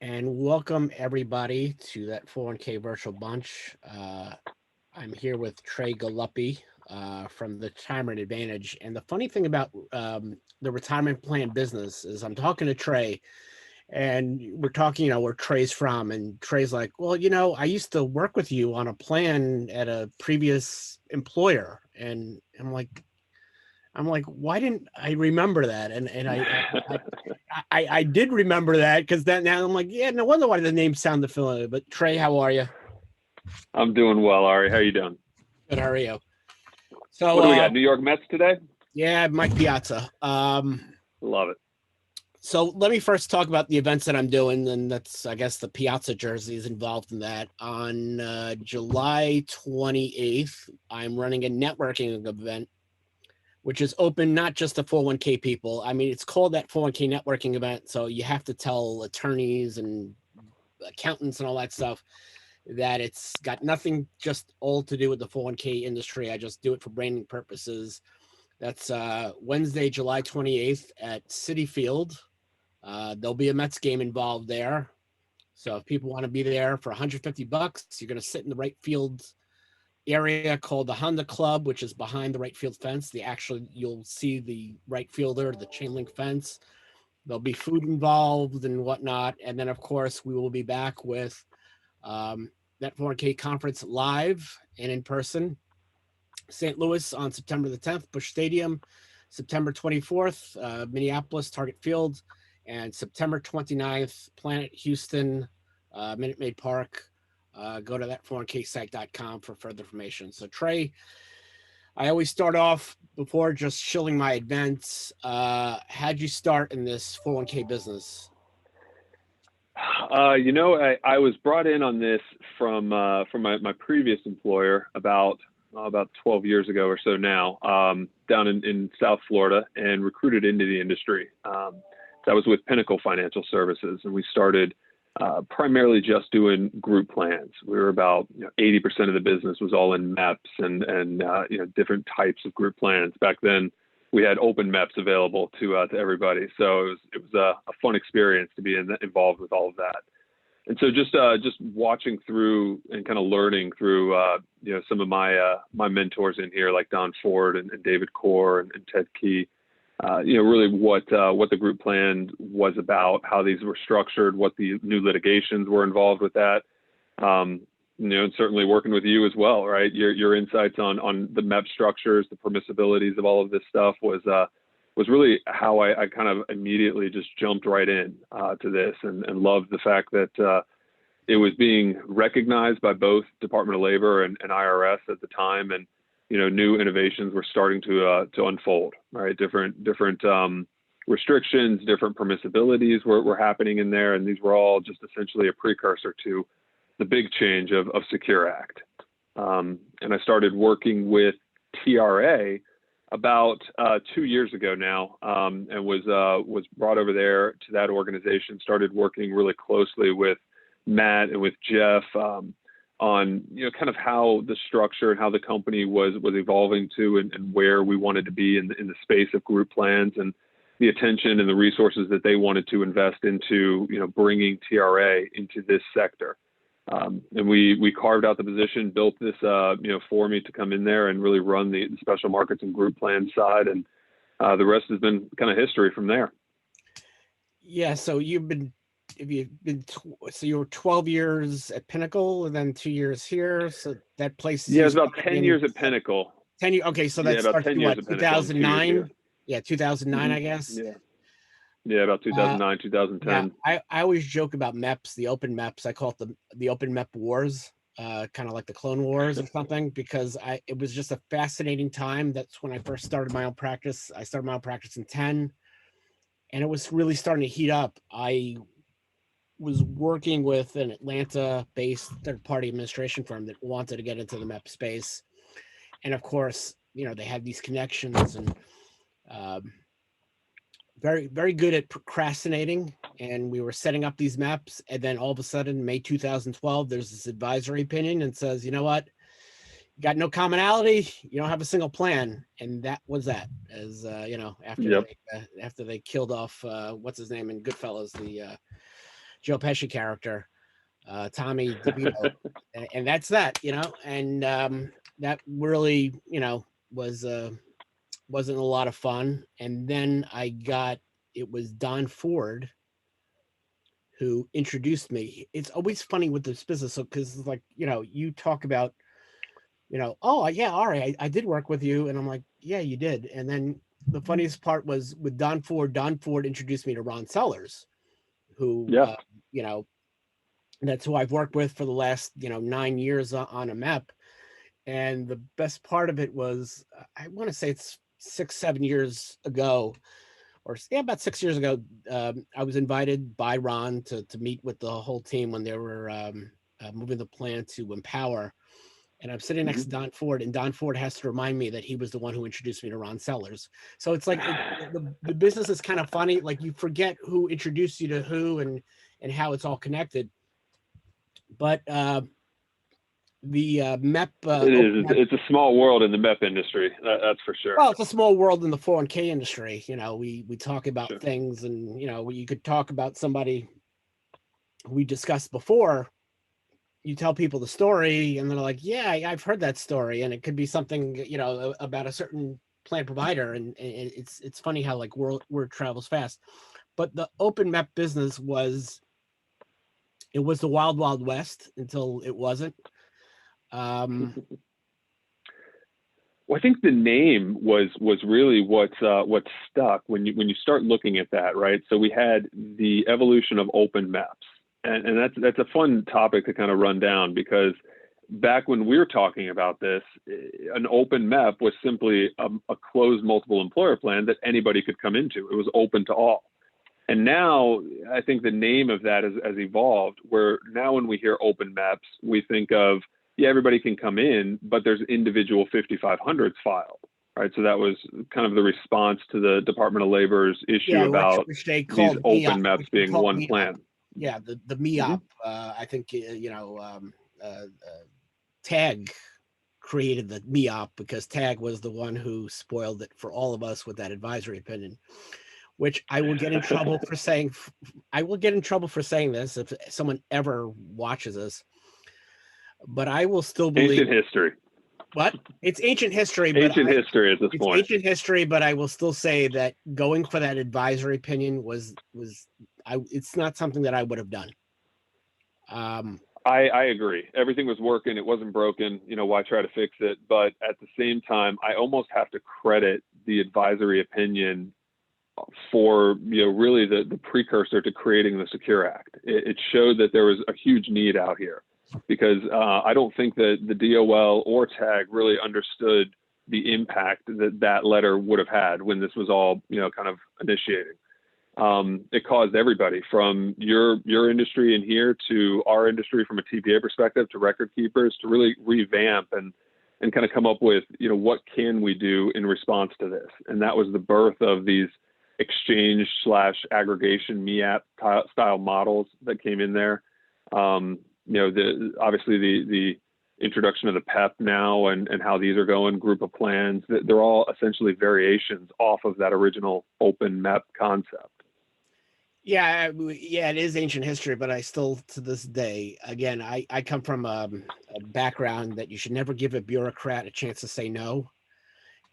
and welcome everybody to that 401k virtual bunch. I'm here with Trey Galuppi from the Retirement Advantage. And the funny thing about the retirement plan business is I'm talking to Trey and we're talking, where Trey's from. And Trey's like, well, I used to work with you on a plan at a previous employer. And I'm like, why didn't I remember that? And I did remember that because that now I'm like, yeah, no wonder why the name sounded familiar. But Trey, how are you? I'm doing well, Ari. How you doing? Good, how are you? So What do we got? New York Mets today? yeah, Mike Piazza. Love it. So let me first talk about the events that I'm doing, and that's, I guess, the Piazza jersey is involved in that. On July 28th, I'm running a networking event, which is open not just to 401k people. I mean, it's called that 401k networking event, so you have to tell attorneys and accountants and all that stuff that it's got nothing just all to do with the 401k industry. I just do it for branding purposes. That's Wednesday, July 28th at Citi Field. There'll be a Mets game involved there. So if people want to be there for $150, you're going to sit in the right field area called the Honda Club, which is behind the right field fence. You'll see the right fielder, the chain link fence. There'll be food involved and whatnot. And then, of course, we will be back with that 4K conference live and in person. St. Louis on September the 10th, Busch Stadium. September 24th, Minneapolis, Target Field. And September 29th, Planet Houston, Minute Maid Park. Go to that 401ksite.com for further information. So Trey, I always start off before just shilling my events. How'd you start in this 401k business? I was brought in on this from my previous employer about 12 years ago or so now, down in South Florida, and recruited into the industry. So I was with Pinnacle Financial Services, and we started primarily just doing group plans. We were about 80% of the business was all in MEPs and different types of group plans. Back then, we had open MEPs available to everybody, so it was a fun experience to be involved with all of that. And so just watching through and kind of learning through some of my mentors in here, like Don Ford and David Core and Ted Key. Really what the group plan was about, how these were structured, what the new litigations were involved with that. And certainly working with you as well, right? Your insights on the MEP structures, the permissibilities of all of this stuff was really how I kind of immediately just jumped right in to this and loved the fact that it was being recognized by both Department of Labor and IRS at the time, and new innovations were starting to unfold, right? Different restrictions, different permissibilities were happening in there, and these were all just essentially a precursor to the big change of Secure Act. And I started working with TRA about 2 years ago now, and was brought over there to that organization. Started working really closely with Matt and with Jeff on kind of how the structure and how the company was evolving to and where we wanted to be in the space of group plans, and the attention and the resources that they wanted to invest into bringing TRA into this sector. And we carved out the position, built this for me to come in there and really run the special markets and group plan side, and the rest has been kind of history from there. Yeah, so you were 12 years at Pinnacle and then 2 years here. So that place. Yeah, it's about 10 years at Pinnacle. 10 years. Okay, so that's about 10 years at 2009. Yeah, 2009, I guess. Yeah, about 2009, 2010. Yeah, I always joke about MEPs, the open MEPs. I call it the open MEP wars, kind of like the Clone Wars or something, because it was just a fascinating time. That's when I first started my own practice. I started my own practice in 10, and it was really starting to heat up. I was working with an Atlanta-based third-party administration firm that wanted to get into the MEP space, and of course, they had these connections and very, very good at procrastinating. And we were setting up these MEPs, and then all of a sudden, May 2012, there's this advisory opinion and says, you know what? You got no commonality. You don't have a single plan, and that was that. As after they killed off what's his name in Goodfellas, the Joe Pesci character, Tommy DeVito, and that's that, and that really, was wasn't a lot of fun. And then it was Don Ford who introduced me. It's always funny with this business, because like, you talk about, oh yeah, all right, I did work with you, and I'm like, yeah, you did. And then the funniest part was with Don Ford. Don Ford introduced me to Ron Sellers, who Yeah. that's who I've worked with for the last 9 years on a MEP. And the best part of it was, I want to say it's 6-7 years ago, or yeah, about 6 years ago. I was invited by Ron to meet with the whole team when they were moving the plan to Empower. And I'm sitting next to Don Ford, and Don Ford has to remind me that he was the one who introduced me to Ron Sellers. So it's like the business is kind of funny. Like, you forget who introduced you to who, and how it's all connected. But the MEP, It is. It's a small world in the MEP industry. That's for sure. well, it's a small world in the 401k industry. We talk about Sure. things, and you could talk about somebody we discussed before. You tell people the story, and they're like, yeah, I've heard that story. And it could be something, about a certain plan provider. And it's funny how, like, word travels fast. But the open MEP business was the wild, wild west until it wasn't. Well, I think the name was really what stuck when you start looking at that, right? So we had the evolution of open maps, and that's a fun topic to kind of run down, because back when we were talking about this, an open MEP was simply a closed multiple employer plan that anybody could come into. It was open to all. And now I think the name of that has evolved, where now when we hear open MEPs, we think of, yeah, everybody can come in, but there's individual 5500s filed, right? So that was kind of the response to the Department of Labor's issue about which they these called open MEOP, MEPs being one MEOP. plan. Yeah, the MEOP. I think Tag created the MEOP because Tag was the one who spoiled it for all of us with that advisory opinion, which I will get in trouble for saying. I will get in trouble for saying this if someone ever watches this, but I will still believe Ancient history. what? It's ancient history, Ancient history at this it's point. ancient history, but I will still say that going for that advisory opinion it's not something that I would have done. I agree. Everything was working. It wasn't broken. Why try to fix it? But at the same time, I almost have to credit the advisory opinion for really the precursor to creating the Secure Act. It showed that there was a huge need out here, because I don't think that the DOL or TAG really understood the impact that letter would have had when this was all kind of initiating. It caused everybody from your industry in here to our industry from a TPA perspective to record keepers to really revamp and kind of come up with what can we do in response to this. And that was the birth of these exchange / aggregation MEAP style models that came in there. Obviously the introduction of the PEP now and how these are going, group of plans, they're all essentially variations off of that original open MEP concept. Yeah, it is ancient history, but I still, to this day, again, I come from a background that you should never give a bureaucrat a chance to say no.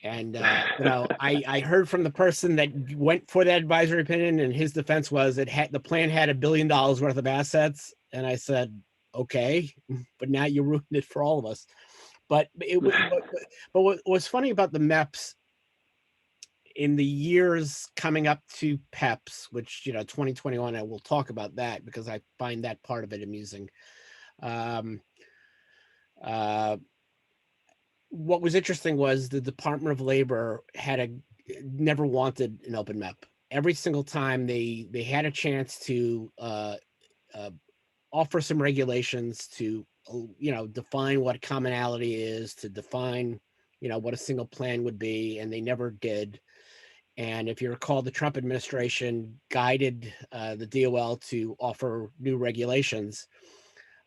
And I heard from the person that went for that advisory opinion, and his defense was the plan had $1 billion worth of assets, and I said, okay, but now you ruined it for all of us. But what's funny about the MEPs in the years coming up to PEPs, which 2021, I will talk about that because I find that part of it amusing. What was interesting was the Department of Labor never wanted an open MEP. Every single time they had a chance to offer some regulations to define what commonality is, to define what a single plan would be, and they never did. And if you recall, the Trump administration guided the DOL to offer new regulations.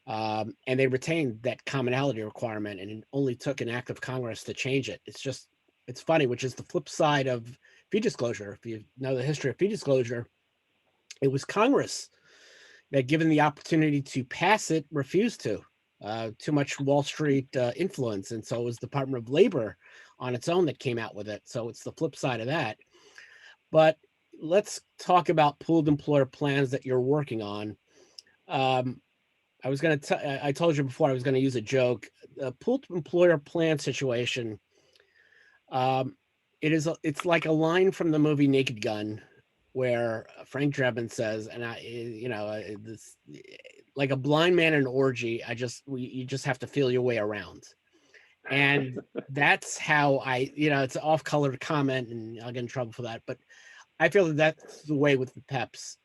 And they retained that commonality requirement, and it only took an act of Congress to change it. It's funny, which is the flip side of fee disclosure. If you know the history of fee disclosure, it was Congress, that, given the opportunity to pass it, refused to. Too much Wall Street influence. And so it was Department of Labor on its own that came out with it. So it's the flip side of that. But let's talk about pooled employer plans that you're working on. I told you before I was going to use a joke. The pooled employer plan situation, it's like a line from the movie Naked Gun, where Frank Drebin says, and this, like a blind man in an orgy, you just have to feel your way around. And that's how it's an off-colored comment, and I'll get in trouble for that, but I feel that's the way with the PEPs.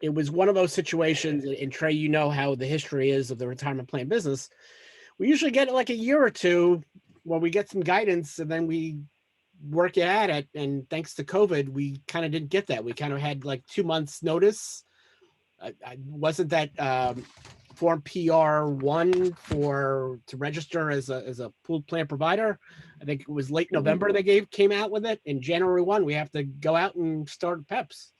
It was one of those situations, and Trey, you know how the history is of the retirement plan business. We usually get like a year or two where we get some guidance, and then we work at it. And thanks to COVID, we kind of didn't get that. We kind of had like 2 months notice. Wasn't that Form PR1 to register as a pooled plan provider? I think it was late November they came out with it. In January 1, we have to go out and start PEPs.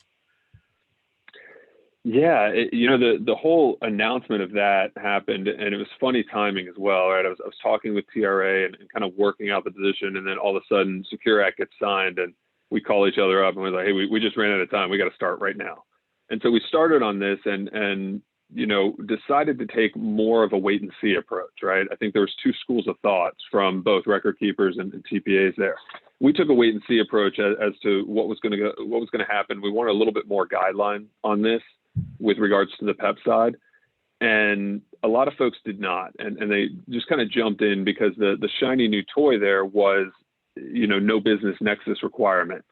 Yeah, the whole announcement of that happened, and it was funny timing as well, right? I was talking with TRA and kind of working out the position, and then all of a sudden Secure Act gets signed, and we call each other up and we're like, hey, we just ran out of time. We got to start right now. And so we started on this and decided to take more of a wait and see approach, right? I think there was two schools of thoughts from both record keepers and TPAs there. We took a wait and see approach as to what was going to happen. We wanted a little bit more guideline on this with regards to the PEP side. And a lot of folks did not. And they just kind of jumped in because the shiny new toy there was, no business nexus requirement.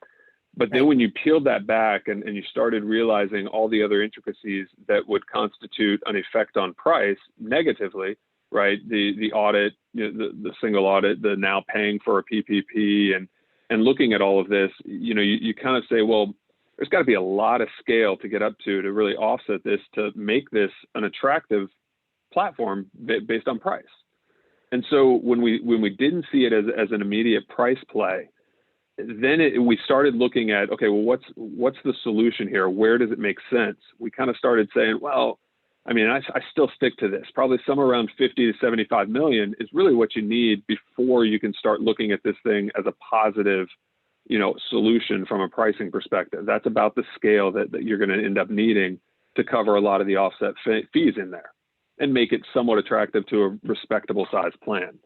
But then when you peeled that back and you started realizing all the other intricacies that would constitute an effect on price negatively, right? The audit, the single audit, the now paying for a PPP and looking at all of this, you kind of say, well, there's got to be a lot of scale to get up to really offset this, to make this an attractive platform based on price. And so when we didn't see it as an immediate price play, then we started looking at, okay, well, what's the solution here? Where does it make sense? We kind of started saying, well, I mean, I still stick to this. Probably somewhere around 50 to 75 million is really what you need before you can start looking at this thing as a positive solution from a pricing perspective. That's about the scale that you're going to end up needing to cover a lot of the offset fees in there and make it somewhat attractive to a respectable size plan.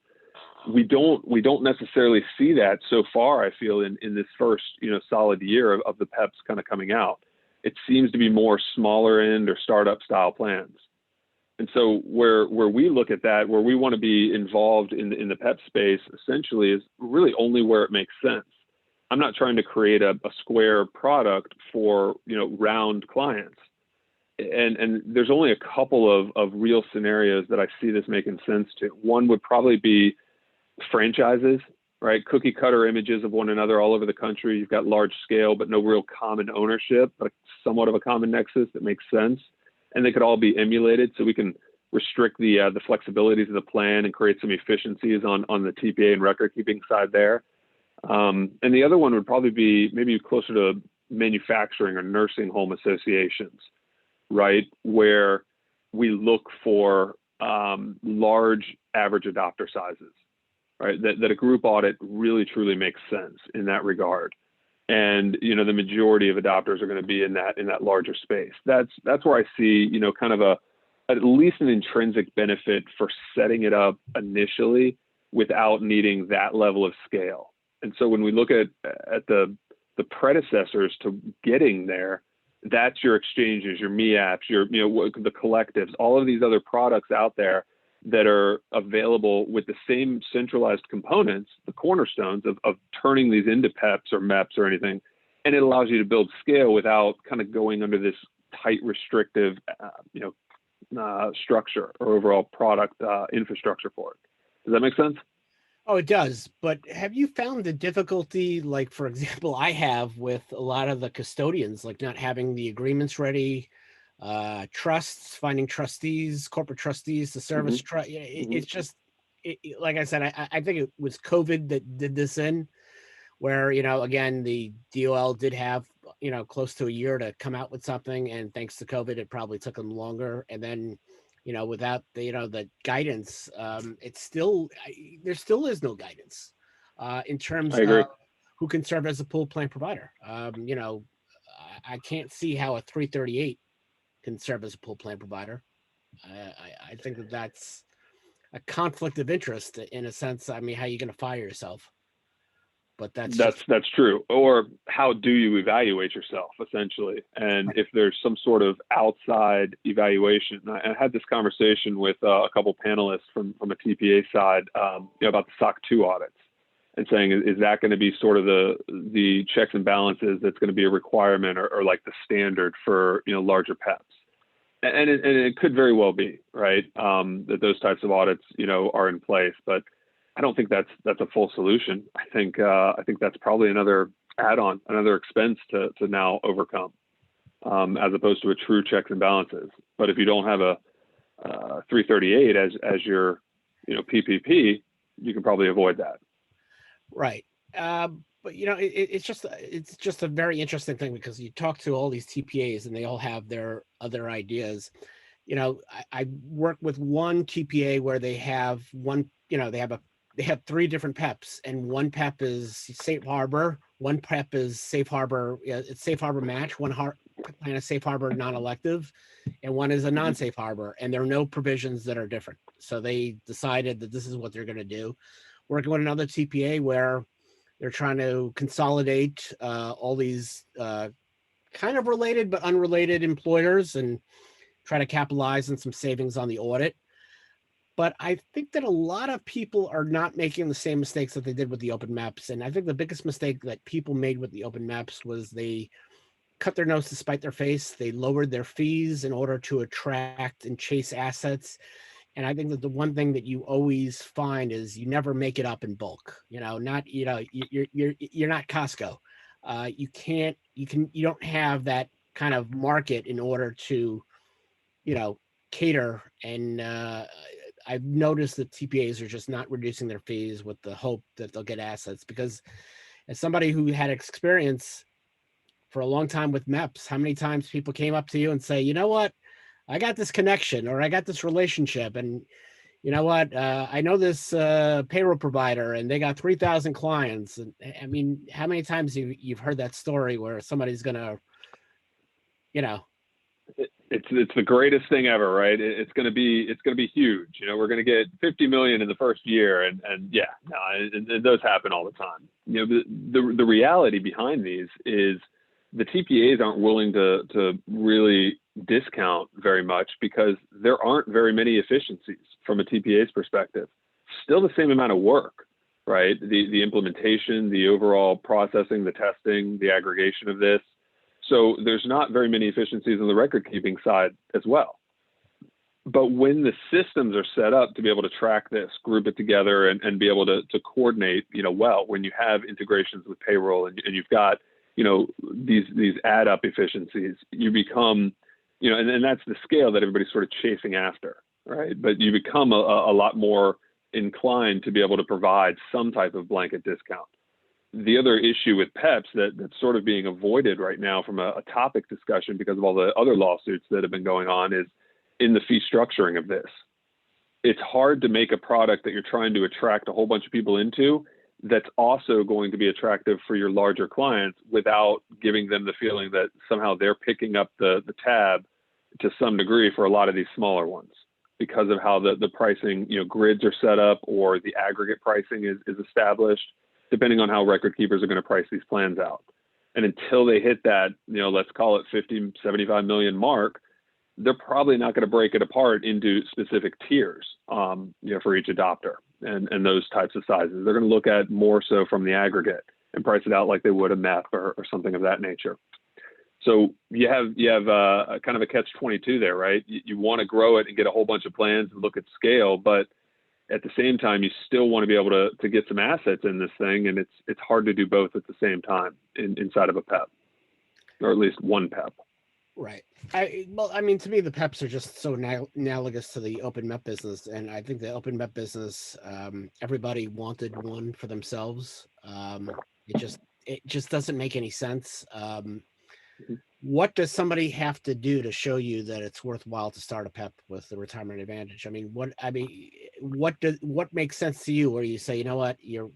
We don't necessarily see that so far, I feel, in this first, solid year of the PEPs kind of coming out. It seems to be more smaller end or startup style plans. And so where we look at that, where we want to be involved in the PEP space, essentially is really only where it makes sense. I'm not trying to create a square product for, round clients. And there's only a couple of real scenarios that I see this making sense to. One would probably be franchises, right? Cookie cutter images of one another all over the country. You've got large scale, but no real common ownership, but somewhat of a common nexus that makes sense. And they could all be emulated, so we can restrict the flexibilities of the plan and create some efficiencies on the TPA and record keeping side there. And the other one would probably be maybe closer to manufacturing or nursing home associations, right? Where we look for large average adopter sizes, right? That a group audit really truly makes sense in that regard. And, the majority of adopters are going to be in that larger space. That's where I see, kind of at least an intrinsic benefit for setting it up initially without needing that level of scale. And so when we look at the predecessors to getting there, that's your exchanges, your MeApps, the collectives, all of these other products out there that are available with the same centralized components, the cornerstones of turning these into PEPs or MEPs or anything. And it allows you to build scale without kind of going under this tight, restrictive, structure or overall product infrastructure for it. Does that make sense? Oh, it does. But have you found the difficulty, like, for example, I have with a lot of the custodians, like not having the agreements ready, trusts, finding trustees, corporate trustees, the service trust. It's just, like I said, I think it was COVID that did this in, where, again, the DOL did have, close to a year to come out with something, and thanks to COVID, it probably took them longer. And then, without the guidance, there still is no guidance in terms I agree. of who can serve as a pool plan provider. I can't see how a 338 can serve as a pool plan provider. I think that's a conflict of interest in a sense. I mean, how are you going to fire yourself? But that's just That's true. Or how do you evaluate yourself, essentially? And if there's some sort of outside evaluation, I had this conversation with a couple panelists from a TPA side, about the SOC 2 audits, and saying, is that going to be sort of the checks and balances that's going to be a requirement, or like the standard for larger PEPs? And it could very well be, right, that those types of audits are in place, but I don't think that's a full solution. I think that's probably another add-on, another expense to now overcome, as opposed to a true checks and balances. But if you don't have a 338 as your PPP, you can probably avoid that. right. But it's just a very interesting thing, because you talk to all these TPAs and they all have their other ideas. I work with one TPA where they have one, they have three different PEPs, and one PEP is safe harbor, one PEP is safe harbor, it's safe harbor match, one plan is safe harbor non-elective, and one is a non-safe harbor, and there are no provisions that are different. So they decided that this is what they're going to do. Working with another TPA where they're trying to consolidate all these kind of related but unrelated employers and try to capitalize on some savings on the audit. But I think that a lot of people are not making the same mistakes that they did with the open maps. And I think the biggest mistake that people made with the open maps was they cut their nose to spite their face. They lowered their fees in order to attract and chase assets. And I think that the one thing that you always find is you never make it up in bulk. You're not Costco. You don't have that kind of market in order to, cater. And I've noticed that TPAs are just not reducing their fees with the hope that they'll get assets, because as somebody who had experience for a long time with MEPs, how many times people came up to you and say, you know what, I got this connection, or I got this relationship, and you know what, I know this payroll provider and they got 3,000 clients. And I mean, how many times you've heard that story where somebody's gonna, It's the greatest thing ever, right? It's going to be huge. We're going to get 50 million in the first year, and yeah, no, and those happen all the time. The reality behind these is the TPAs aren't willing to really discount very much, because there aren't very many efficiencies from a TPA's perspective. Still the same amount of work, right? The implementation, the overall processing, the testing, the aggregation of this. So there's not very many efficiencies on the record keeping side as well. But when the systems are set up to be able to track this, group it together, and be able to coordinate, well, when you have integrations with payroll, and you've got, these add up efficiencies, you become, and that's the scale that everybody's sort of chasing after, right? But you become a lot more inclined to be able to provide some type of blanket discount. The other issue with PEPs that's sort of being avoided right now from a topic discussion, because of all the other lawsuits that have been going on, is in the fee structuring of this. It's hard to make a product that you're trying to attract a whole bunch of people into that's also going to be attractive for your larger clients, without giving them the feeling that somehow they're picking up the tab to some degree for a lot of these smaller ones, because of how the pricing, grids are set up, or the aggregate pricing is established, depending on how record keepers are going to price these plans out. And until they hit that, let's call it 50, 75 million mark, they're probably not going to break it apart into specific tiers, for each adopter and those types of sizes. They're going to look at more so from the aggregate and price it out like they would a MEP or something of that nature. So you have a kind of a catch-22 there, right? You want to grow it and get a whole bunch of plans and look at scale, but at the same time, you still want to be able to get some assets in this thing, and it's hard to do both at the same time inside of a PEP, or at least one PEP. Right. I mean, to me, the PEPs are just so analogous to the open MEP business, and I think the open MEP business, everybody wanted one for themselves. It just doesn't make any sense. Mhm. What does somebody have to do to show you that it's worthwhile to start a PEP with the retirement advantage? What makes sense to you where you say, you know what, you're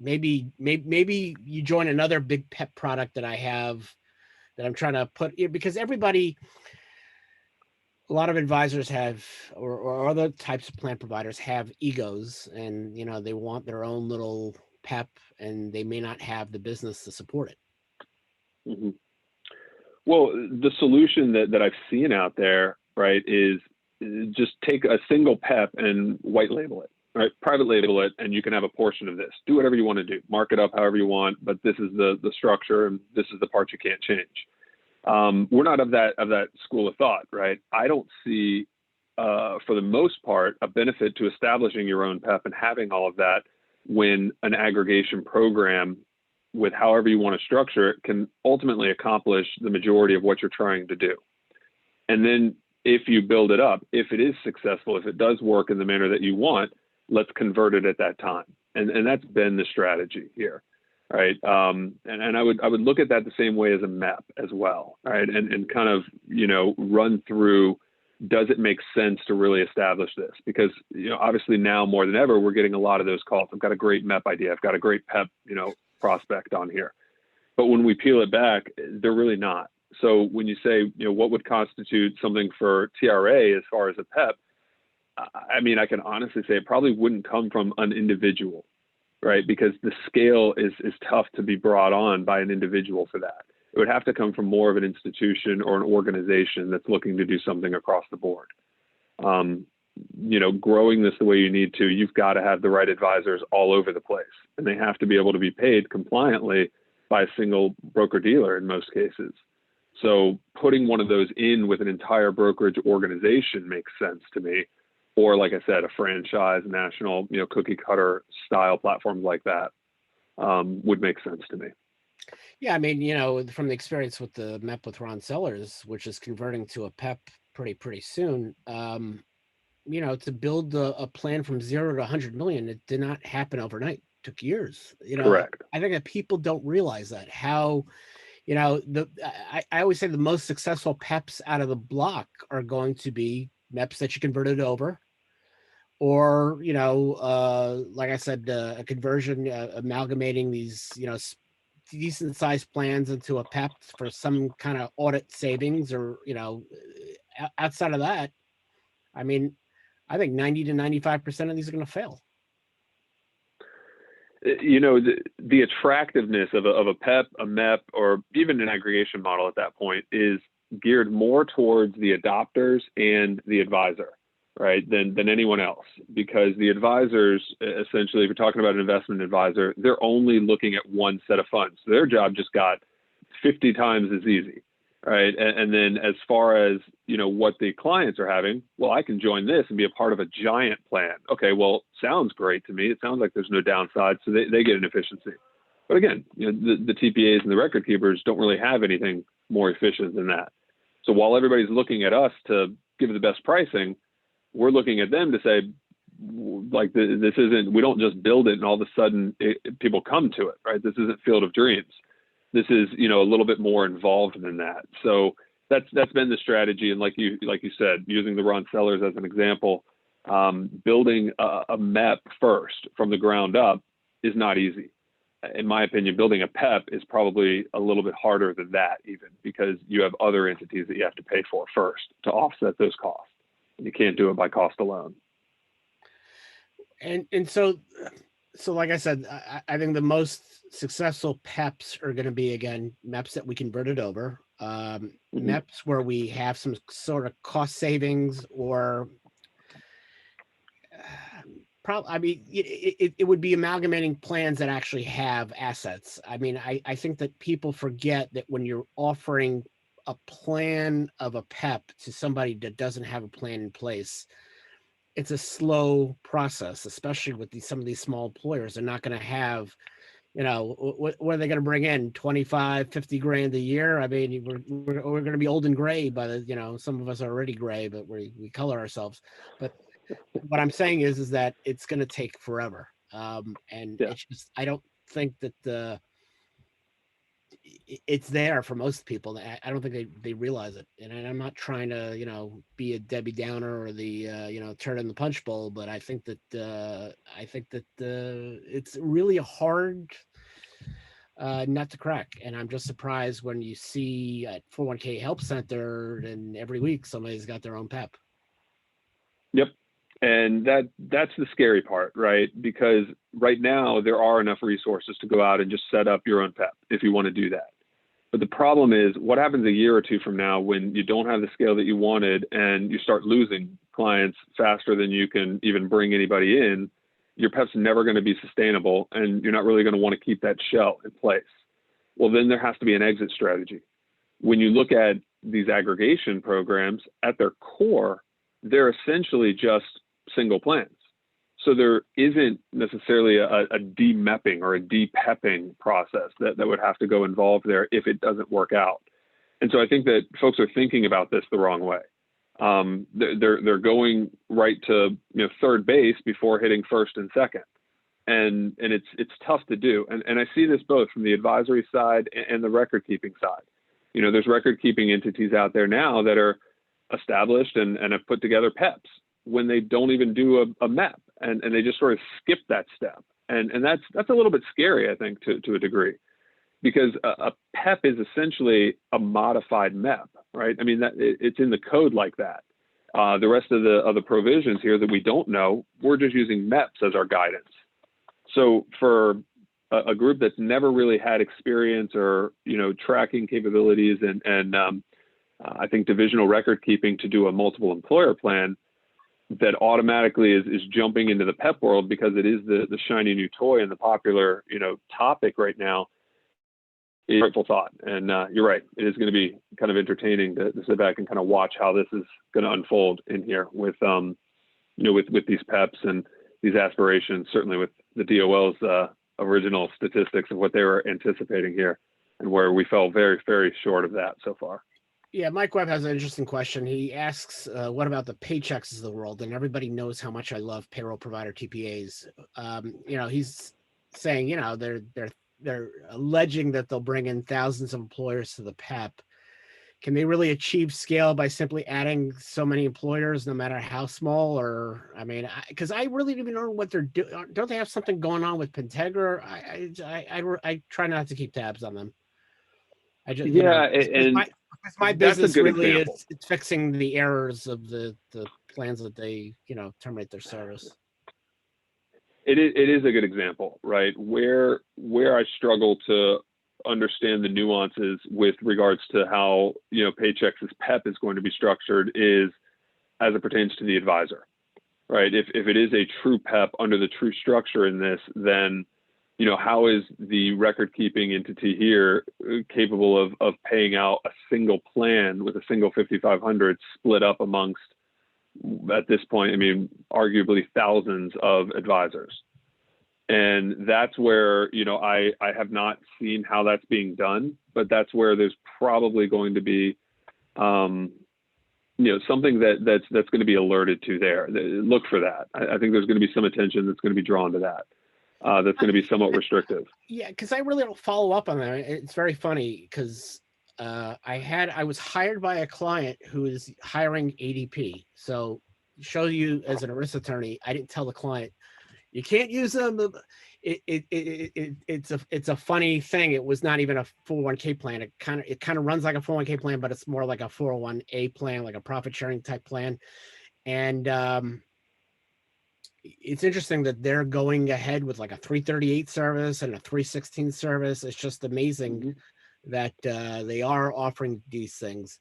maybe you join another big PEP product that I have that I'm trying to put, because everybody, a lot of advisors have, or other types of plan providers have egos, and they want their own little PEP, and they may not have the business to support it. Mhm. Well, the solution that I've seen out there, right, is just take a single PEP and white label it, right? Private label it, and you can have a portion of this. Do whatever you want to do. Mark it up however you want, but this is the structure, and this is the part you can't change. We're not of that school of thought, right? I don't see, for the most part, a benefit to establishing your own PEP and having all of that when an aggregation program, with however you want to structure it, can ultimately accomplish the majority of what you're trying to do. And then if you build it up, if it is successful, if it does work in the manner that you want, let's convert it at that time. And that's been the strategy here, right? And I would look at that the same way as a MEP as well, right? And kind of, run through, does it make sense to really establish this? Because, obviously now more than ever, we're getting a lot of those calls. I've got a great MEP idea. I've got a great PEP, prospect on here. But when we peel it back, they're really not. So when you say, what would constitute something for TRA as far as a PEP, I can honestly say it probably wouldn't come from an individual, right? Because the scale is tough to be brought on by an individual for that. It would have to come from more of an institution or an organization that's looking to do something across the board. Growing this the way you need to, you've got to have the right advisors all over the place, and they have to be able to be paid compliantly by a single broker dealer in most cases. So putting one of those in with an entire brokerage organization makes sense to me. Or like I said, a franchise, national, cookie cutter style platforms like that would make sense to me. Yeah, from the experience with the MEP with Ron Sellers, which is converting to a PEP pretty soon, to build a plan from 0 to 100 million, it did not happen overnight. It took years. Correct. I think that people don't realize that how, I always say the most successful PEPs out of the block are going to be MEPs that you converted over, or like I said, a conversion, amalgamating these decent sized plans into a PEP for some kind of audit savings, or outside of that, I think 90 to 95% of these are going to fail. The attractiveness of a PEP, a MEP, or even an aggregation model at that point is geared more towards the adopters and the advisor, right, than anyone else. Because the advisors, essentially, if you're talking about an investment advisor, they're only looking at one set of funds. So their job just got 50 times as easy, right? And then as far as, what the clients are having, well, I can join this and be a part of a giant plan. Okay, well, sounds great to me. It sounds like there's no downside. So they get an efficiency. But again, the TPAs and the record keepers don't really have anything more efficient than that. So while everybody's looking at us to give the best pricing, we're looking at them to say, like, this isn't, we don't just build it and all of a sudden people come to it, right? This isn't Field of Dreams. This is, a little bit more involved than that. So that's been the strategy. And like you said, using the Ron Sellers as an example, building a MEP first from the ground up is not easy. In my opinion, building a PEP is probably a little bit harder than that, even, because you have other entities that you have to pay for first to offset those costs. And you can't do it by cost alone. And so like I said, I think the most successful PEPs are going to be, again, MEPs that we converted over, MEPs where we have some sort of cost savings, or it would be amalgamating plans that actually have assets. I think that people forget that when you're offering a plan of a PEP to somebody that doesn't have a plan in place, it's a slow process, especially with some of these small employers. They're not going to have, what are they going to bring in? 25, 50 grand a year. We're going to be old and gray by the, some of us are already gray, but we color ourselves. But what I'm saying is that it's going to take forever. And It's just, I don't think that it's there for most people. I don't think they realize it. And I'm not trying to, be a Debbie Downer or the, turn in the punch bowl, but I think that it's really a hard nut to crack. And I'm just surprised when you see at 401k Help Center and every week somebody's got their own PEP. Yep. And that's the scary part, right? Because right now there are enough resources to go out and just set up your own PEP if you want to do that. But the problem is what happens a year or two from now when you don't have the scale that you wanted and you start losing clients faster than you can even bring anybody in, your PEP's never going to be sustainable and you're not really going to want to keep that shell in place. Well, then there has to be an exit strategy. When you look at these aggregation programs, at their core, they're essentially just single plans. So there isn't necessarily a de-mapping or a de-pepping process that would have to go involved there if it doesn't work out. And so I think that folks are thinking about this the wrong way. They're going right to third base before hitting first and second. And it's tough to do. And I see this both from the advisory side and the record keeping side. There's record keeping entities out there now that are established and have put together PEPs when they don't even do a MEP and they just sort of skip that step. And that's a little bit scary, I think, to a degree, because a PEP is essentially a modified MEP, right? I mean, it's in the code like that. The rest of the provisions here that we don't know, we're just using MEPs as our guidance. So for a group that's never really had experience or, tracking capabilities and I think divisional record keeping to do a multiple employer plan, that automatically is jumping into the PEP world because it is the shiny new toy and the popular, topic right now, is a frightful thought. And you're right, it is going to be kind of entertaining to sit back and kind of watch how this is going to unfold in here with, with these PEPs and these aspirations, certainly with the DOL's original statistics of what they were anticipating here and where we fell very, very short of that so far. Yeah, Mike Webb has an interesting question. He asks, what about the paychecks of the world? And everybody knows how much I love payroll provider TPAs. He's saying, they're alleging that they'll bring in thousands of employers to the PEP. Can they really achieve scale by simply adding so many employers, no matter how small? Or, because I really don't even know what they're doing. Don't they have something going on with Pinnacle? I try not to keep tabs on them. I just, my business really example. Is it's fixing the errors of the plans that they, terminate their service. It is a good example, right? Where I struggle to understand the nuances with regards to how, Paychecks' PEP is going to be structured is as it pertains to the advisor, right? If it is a true PEP under the true structure in this, then how is the record keeping entity here capable of paying out a single plan with a single 5,500 split up amongst, at this point, arguably thousands of advisors? And that's where, I have not seen how that's being done, but that's where there's probably going to be, something that's going to be alerted to there. Look for that. I think there's going to be some attention that's going to be drawn to that. That's going to be somewhat restrictive. Yeah, because I really don't follow up on that. It's very funny because I was hired by a client who is hiring ADP. So show you as an ERISA attorney, I didn't tell the client you can't use them. It's a funny thing. It was not even a 401k plan. It kind of runs like a 401k plan, but it's more like a 401a plan, like a profit sharing type plan. And it's interesting that they're going ahead with like a 338 service and a 316 service. It's just amazing that they are offering these things.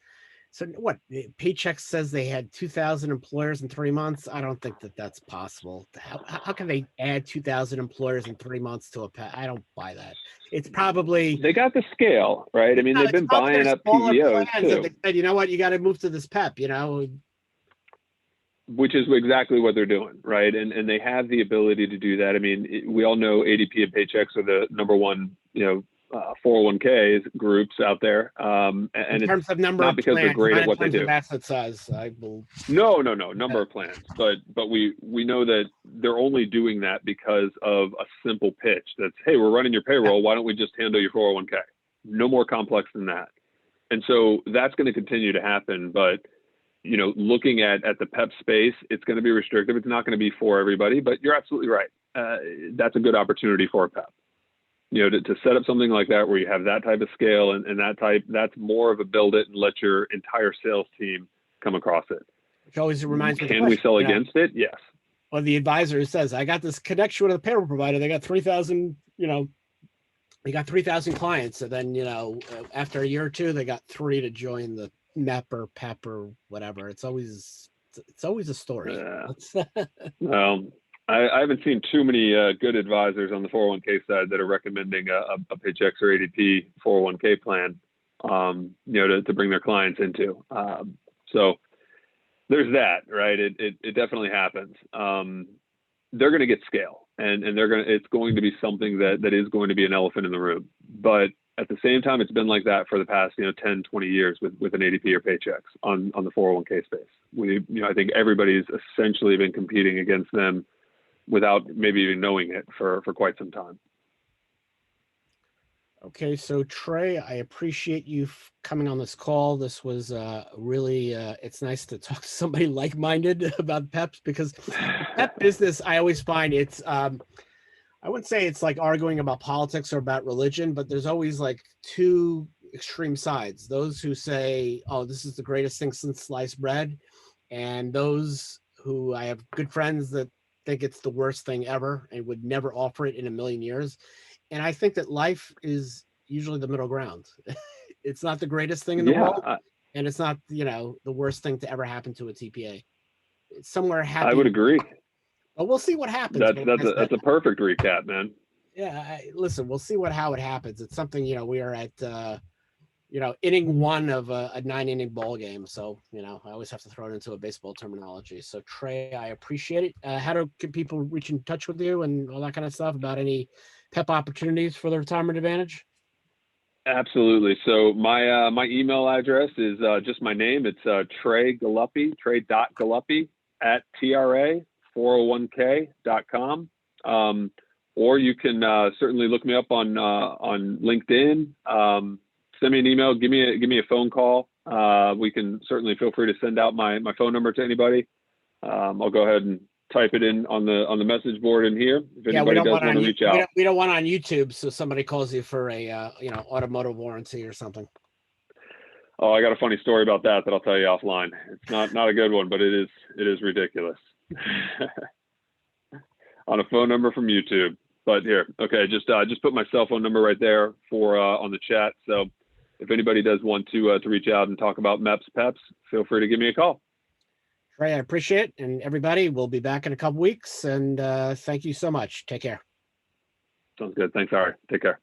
So what, Paychecks says they had 2,000 employers in 3 months. I don't think that that's possible. How can they add 2,000 employers in 3 months to a PEP? I don't buy that. It's probably they got the scale, right? They've been buying up PEOs too. They said, you know what, you got to move to this PEP, Which is exactly what they're doing, right? And they have the ability to do that. We all know ADP and Paychecks are the number one, 401k groups out there. And in terms of number not of because plans, they're great at what they do. Asset size, I will. No, number of plans. But we know that they're only doing that because of a simple pitch. That's, hey, we're running your payroll. Why don't we just handle your 401k? no more complex than that. And so that's going to continue to happen. But, you know, looking at the PEP space, it's going to be restrictive. It's not going to be for everybody, but you're absolutely right. That's a good opportunity for a PEP. You know, to set up something like that where you have that type of scale and that's more of a build it and let your entire sales team come across it. Which always reminds me. Can we sell against it? Yes. Well, the advisor who says, I got this connection with a payroll provider. They got 3,000, they got 3,000 clients. And then, after a year or two, they got 3 to join the MEP or PEP or whatever. It's always a story. Well, I haven't seen too many good advisors on the 401k side that are recommending a Paychecks or ADP 401k plan, to bring their clients into. So there's that, right? It definitely happens. They're going to get scale, and it's going to be something that is going to be an elephant in the room. But at the same time, it's been like that for the past 10, 20 years with an ADP or Paychecks on the 401k space. I think everybody's essentially been competing against them without maybe even knowing it for quite some time. Okay, so Trey, I appreciate you coming on this call. This was really, it's nice to talk to somebody like-minded about PEPs, because the PEP business, I always find it's, I wouldn't say it's like arguing about politics or about religion, but there's always like two extreme sides. Those who say, oh, this is the greatest thing since sliced bread. And those who, I have good friends that think it's the worst thing ever and would never offer it in a million years. And I think that life is usually the middle ground. It's not the greatest thing in the world, and it's not, the worst thing to ever happen to a TPA. It's somewhere happy. I would agree. But we'll see what happens. That's a perfect recap, man. Yeah, listen, we'll see how it happens. It's something, we are at, inning 1 of a 9-inning ball game. So, I always have to throw it into a baseball terminology. So Trey, I appreciate it. How can people reach in touch with you and all that kind of stuff about any PEP opportunities for the Retirement Advantage? Absolutely. So my email address is just my name. It's Trey Galuppi, Trey.Galuppi at TRA401k.com. Or you can certainly look me up on LinkedIn. Send me an email. Give me a phone call. We can certainly feel free to send out my phone number to anybody. I'll go ahead and type it in on the message board in here. If anybody does want to reach out. We don't want on YouTube, so somebody calls you for a automotive warranty or something. Oh, I got a funny story about that I'll tell you offline. It's not a good one, but it is ridiculous. On a phone number from YouTube. But here, okay, just put my cell phone number right there for on the chat. So if anybody does want to reach out and talk about MEPs, PEPs, feel free to give me a call. Trey, I appreciate it. And everybody, we'll be back in a couple weeks. And thank you so much. Take care. Sounds good. Thanks, Ari. Take care.